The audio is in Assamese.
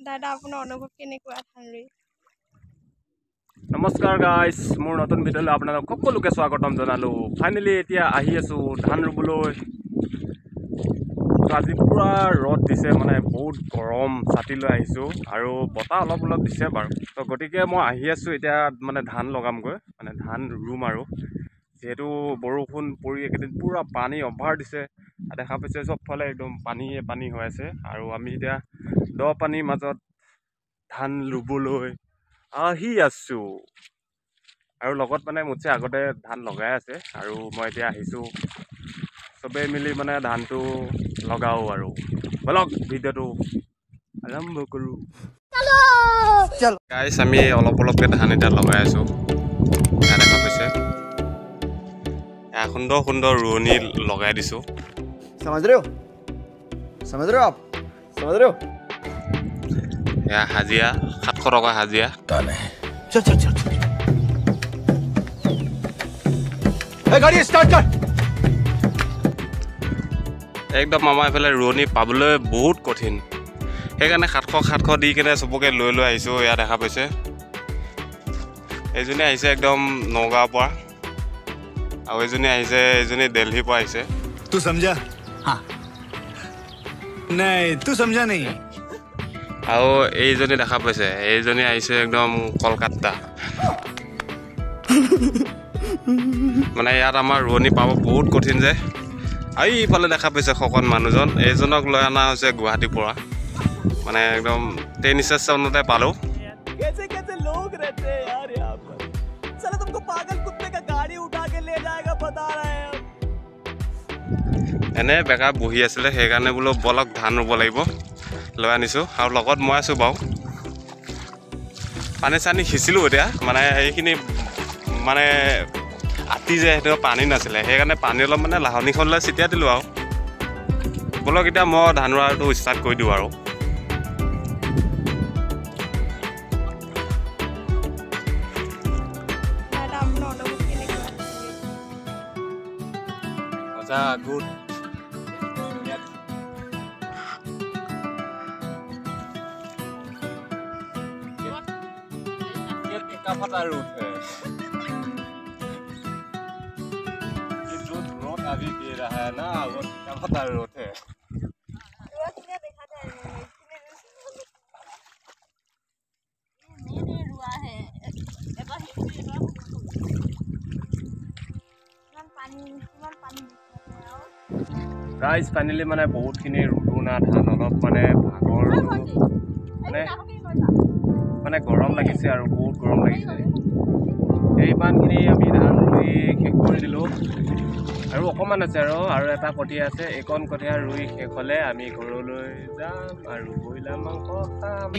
দাদা আপোনাৰ অনুভৱ কেনেকুৱা ধান ৰুই? নমস্কাৰ গাইজ, মোৰ নতুন ভিডিঅ'লৈ আপোনালোক সকলোকে স্বাগতম জনালোঁ। ফাইনেলি এতিয়া আহি আছোঁ ধান ৰুবলৈ। আজি পূৰা ৰ'দ দিছে, মানে বহুত গৰম, ছাতি লৈ আহিছোঁ আৰু বতাহ অলপ অলপ দিছে বাৰু। তো গতিকে মই আহি আছোঁ এতিয়া মানে ধান লগামগৈ, মানে ধান ৰুম আৰু। যিহেতু বৰষুণ পৰি এইকেইদিন পূৰা পানী অভাৰ দিছে, দেখা পাইছে চবফালে একদম পানীয়ে পানী হৈ আছে। আৰু আমি এতিয়া দ পানীৰ মাজত ধান ৰুবলৈ আহি আছোঁ। আৰু লগত মানে মোতছে আগতে ধান লগাই আছে আৰু মই এতিয়া আহিছোঁ। চবেই মিলি মানে ধানটো লগাওঁ আৰু বলক ভিডিঅ'টো আৰম্ভ কৰোঁ। গাইছ, আমি অলপ অলপকৈ ধান এতিয়া লগাই আছোঁ। দেখা পাইছে সুন্দৰ সুন্দৰ ৰোৱনী লগাই দিছোঁ। समझ रहे हो आप समझ रहे हो এয়া হাজিৰা 700 টকা হাজিৰা। चल चल चल गाड़ी स्टार्ट कर। একদম আমাৰ এইফালে ৰোৱনী পাবলৈ বহুত কঠিন, সেইকাৰণে 700 দি কেনে চবকে লৈ লৈ আহিছোঁ। এয়া দেখা পাইছে এইজনী আহিছে একদম নগাঁৱৰ পৰা, আৰু এইজনী আহিছে, এইজনী দিল্লীৰ পৰা আহিছে। तू समझा? हाँ नहीं तू समझा नहीं। আৰু এইজনী দেখা পাইছে, এইজনী আহিছে একদম কলকাতা। মানে ইয়াত আমাৰ ৰোৱনী পাব বহুত কঠিন যে। আৰু ইফালে দেখা পাইছে শকত মানুহজন, এইজনক লৈ অনা হৈছে গুৱাহাটীৰ পৰা। মানে একদম ট্ৰেইন ষ্টেচনতে পালোঁ। कैसे कैसे लोग रहते हैं यार यहाँ पर। साला तुमको पागल कुत्ते का गाड़ी उठा के ले जाएगा बता रहे हैं हम। এনে বেকাৰ বহি আছিলে, সেইকাৰণে বোলো বলক ধান ৰুব লাগিব, লৈ আনিছোঁ। আৰু লগত মই আছোঁ বাৰু। পানী চানী সিঁচিলোঁ এতিয়া, মানে এইখিনি মানে আতি যে সেইটো পানী নাছিলে, সেইকাৰণে পানী অলপ মানে লাহনীখন লৈ ছিটিয়াই দিলোঁ আৰু। বলক এতিয়া মই ধান ৰোৱাটো ষ্টাৰ্ট কৰি দিওঁ আৰু। দাদা আপোনাৰ অনুভৱ কেনেকুৱা? মজা গুড। फटा रूट है, ये जो रोड अभी दे रहा है ना, वो फटा रोड है। গাইজ ফাইনেলি মানে বহুতখিনি ৰুলো না ধান, অলপ মানে ভাগৰ মানে গৰম লাগিছে আৰু বহুত গৰম লাগিছে। এই ইমানখিনি আমি ধান ৰুই শেষ কৰি দিলোঁ, আৰু অকণমান আছে আৰু এটা কঠীয়া আছে। এইকণ কঠীয়া ৰুই শেষ হ'লে আমি ঘৰলৈ যাম আৰু ব্ৰইলাৰ মাংস খাম।